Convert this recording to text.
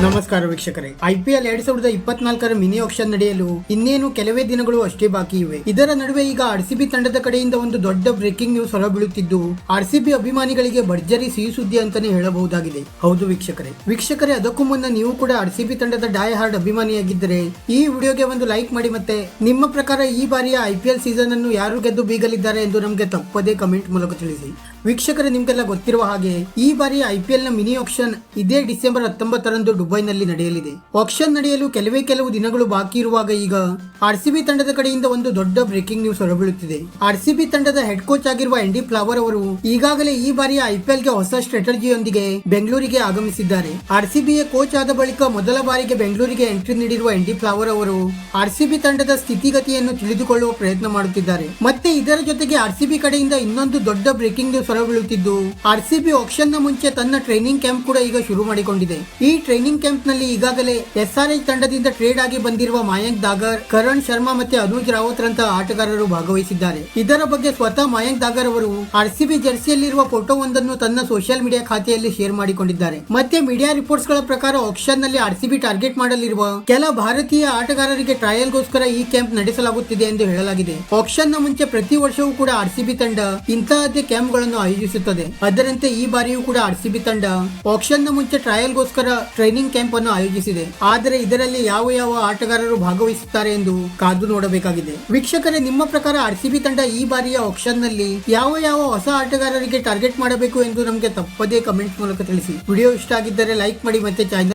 ನಮಸ್ಕಾರ ವೀಕ್ಷಕರೇ, IPL 2024 mini action ನಡೆಯಲು ಇನ್ನೇನು ಕೆಲವೇ ದಿನಗಳು ಅಷ್ಟೇ ಬಾಕಿ ಇವೆ. ಇದರ ನಡುವೆ ಈಗ RCB ತಂಡದ ಕಡೆಯಿಂದ ಒಂದು ದೊಡ್ಡ ಬ್ರೇಕಿಂಗ್ ನ್ಯೂಸ್ ಹೊರಬೀಳುತ್ತಿದ್ದು RCB ಅಭಿಮಾನಿಗಳಿಗೆ ಭರ್ಜರಿ ಸಿಹಿ ಸುದ್ದಿ ಅಂತಾನೆ ಹೇಳಬಹುದಾಗಿದೆ. ಹೌದು ವೀಕ್ಷಕರೇ, ಅದಕ್ಕೂ ಮುನ್ನ ನೀವು ಕೂಡ RCB ತಂಡದ ಡೈ ಹಾರ್ಡ್ ಅಭಿಮಾನಿಯಾಗಿದ್ದರೆ ಈ ವಿಡಿಯೋಗೆ ಒಂದು ಲೈಕ್ ಮಾಡಿ. ಮತ್ತೆ ನಿಮ್ಮ ಪ್ರಕಾರ ಈ ಬಾರಿಯ IPL ಸೀಸನ್ ಅನ್ನು ಯಾರು ಗೆದ್ದು ಬೀಗಲಿದ್ದಾರೆ ಎಂದು ನಮಗೆ ತಪ್ಪದೇ ಕಮೆಂಟ್ ಮೂಲಕ ತಿಳಿಸಿ. ವೀಕ್ಷಕರೇ, ನಿಮ್ಗೆಲ್ಲ ಗೊತ್ತಿರುವ ಹಾಗೆ ಈ ಬಾರಿ IPL ನ ಮಿನಿ ಆಕ್ಷನ್ ಇದೇ ಡಿಸೆಂಬರ್ 19ರಂದು ದುಬೈನಲ್ಲಿ ನಡೆಯಲಿದೆ. ಆಕ್ಷನ್ ನಡೆಯಲು ಕೆಲವು ದಿನಗಳು ಬಾಕಿ ಇರುವಾಗ ಈಗ RCB ತಂಡದ ಕಡೆಯಿಂದ ಒಂದು ದೊಡ್ಡ ಬ್ರೇಕಿಂಗ್ ನ್ಯೂಸ್ ಹೊರಬೀಳುತ್ತಿದೆ. RCB ತಂಡದ ಹೆಡ್ ಕೋಚ್ ಆಗಿರುವ ಆಂಡಿ ಫ್ಲವರ್ ಅವರು ಈಗಾಗಲೇ ಈ ಬಾರಿಯ IPL ಗೆ ಹೊಸ ಸ್ಟ್ರಾಟಜಿಯೊಂದಿಗೆ ಬೆಂಗಳೂರಿಗೆ ಆಗಮಿಸಿದ್ದಾರೆ. RCB ಯ ಕೋಚ್ ಆದ ಬಳಿಕ ಮೊದಲ ಬಾರಿಗೆ ಬೆಂಗಳೂರಿಗೆ ಎಂಟ್ರಿ ನೀಡಿರುವ ಆಂಡಿ ಫ್ಲವರ್ ಅವರು RCB ತಂಡದ ಸ್ಥಿತಿಗತಿಯನ್ನು ತಿಳಿದುಕೊಳ್ಳುವ ಪ್ರಯತ್ನ ಮಾಡುತ್ತಿದ್ದಾರೆ. ಮತ್ತೆ ಇದರ ಜೊತೆಗೆ RCB ಕಡೆಯಿಂದ ಇನ್ನೊಂದು ದೊಡ್ಡ ಬ್ರೇಕಿಂಗ್ ನ್ಯೂಸ್ ಹೊರಬೀಳುತ್ತಿದ್ದು, RCB ಆಕ್ಷನ್ ನ ಮುಂಚೆ ತನ್ನ ಟ್ರೈನಿಂಗ್ ಕ್ಯಾಂಪ್ ಕೂಡ ಈಗ ಶುರು ಮಾಡಿಕೊಂಡಿದೆ. ಈ ಟ್ರೈನಿಂಗ್ ಕ್ಯಾಂಪ್ ನಲ್ಲಿ ಈಗಾಗಲೇ SRH ತಂಡದಿಂದ ಟ್ರೇಡ್ ಆಗಿ ಬಂದಿರುವ ಮಯಾಂಕ್ ದಾಗರ್, ಕರಣ್ ಶರ್ಮಾ ಮತ್ತೆ ಅನುಜ್ ರಾವತ್ ರಂತಹ ಆಟಗಾರರು ಭಾಗವಹಿಸಿದ್ದಾರೆ. ಇದರ ಬಗ್ಗೆ ಸ್ವತಃ ಮಯಾಂಕ್ ದಾಗರ್ ಅವರು RCB ಜರ್ಸಿಯಲ್ಲಿರುವ ಫೋಟೋ ಒಂದನ್ನು ತನ್ನ ಸೋಷಿಯಲ್ ಮೀಡಿಯಾ ಖಾತೆಯಲ್ಲಿ ಶೇರ್ ಮಾಡಿಕೊಂಡಿದ್ದಾರೆ. ಮತ್ತೆ ಮೀಡಿಯಾ ರಿಪೋರ್ಟ್ಸ್ ಗಳ ಪ್ರಕಾರ ಆಕ್ಷನ್ ನಲ್ಲಿ RCB ಟಾರ್ಗೆಟ್ ಮಾಡಲಿರುವ ಕೆಲ ಭಾರತೀಯ ಆಟಗಾರರಿಗೆ ಟ್ರಯಲ್ ಗೋಸ್ಕರ ಈ ಕ್ಯಾಂಪ್ ನಡೆಸಲಾಗುತ್ತಿದೆ ಎಂದು ಹೇಳಲಾಗಿದೆ. ಆಕ್ಷನ್ ನ ಮುಂಚೆ ಪ್ರತಿ ವರ್ಷವೂ ಕೂಡ RCB ತಂಡ ಇಂತಹದ್ದೇ ಕ್ಯಾಂಪ್ ಗಳನ್ನು ಆಯೋಜಿಸುತ್ತದೆ. ಅದರಂತೆ ಈ ಬಾರಿಯೂ ಕೂಡ RCB ತಂಡ ಆಕ್ಷನ್ ನ ಮುಂಚೆ ಟ್ರಯಲ್ ಗೋಸ್ಕರ ಟ್ರೈನಿಂಗ್ ಕ್ಯಾಂಪ್ ಅನ್ನು ಆಯೋಜಿಸಿದೆ. ಆದರೆ ಇದರಲ್ಲಿ ಯಾವ ಆಟಗಾರರು ಭಾಗವಹಿಸುತ್ತಾರೆ ಎಂದು ಕಾದು ನೋಡಬೇಕಾಗಿದೆ. ವೀಕ್ಷಕರೇ, ನಿಮ್ಮ ಪ್ರಕಾರ RCB ತಂಡ ಈ ಬಾರಿಯ ಆಕ್ಷನ್ ನಲ್ಲಿ ಯಾವ ಹೊಸ ಆಟಗಾರರಿಗೆ ಟಾರ್ಗೆಟ್ ಮಾಡಬೇಕು ಎಂದು ನಮಗೆ ತಪ್ಪದೇ ಕಮೆಂಟ್ ಮೂಲಕ ತಿಳಿಸಿ. ವಿಡಿಯೋ ಇಷ್ಟ ಆಗಿದ್ದರೆ ಲೈಕ್ ಮಾಡಿ, ಮತ್ತೆ ಚಾನೆಲ್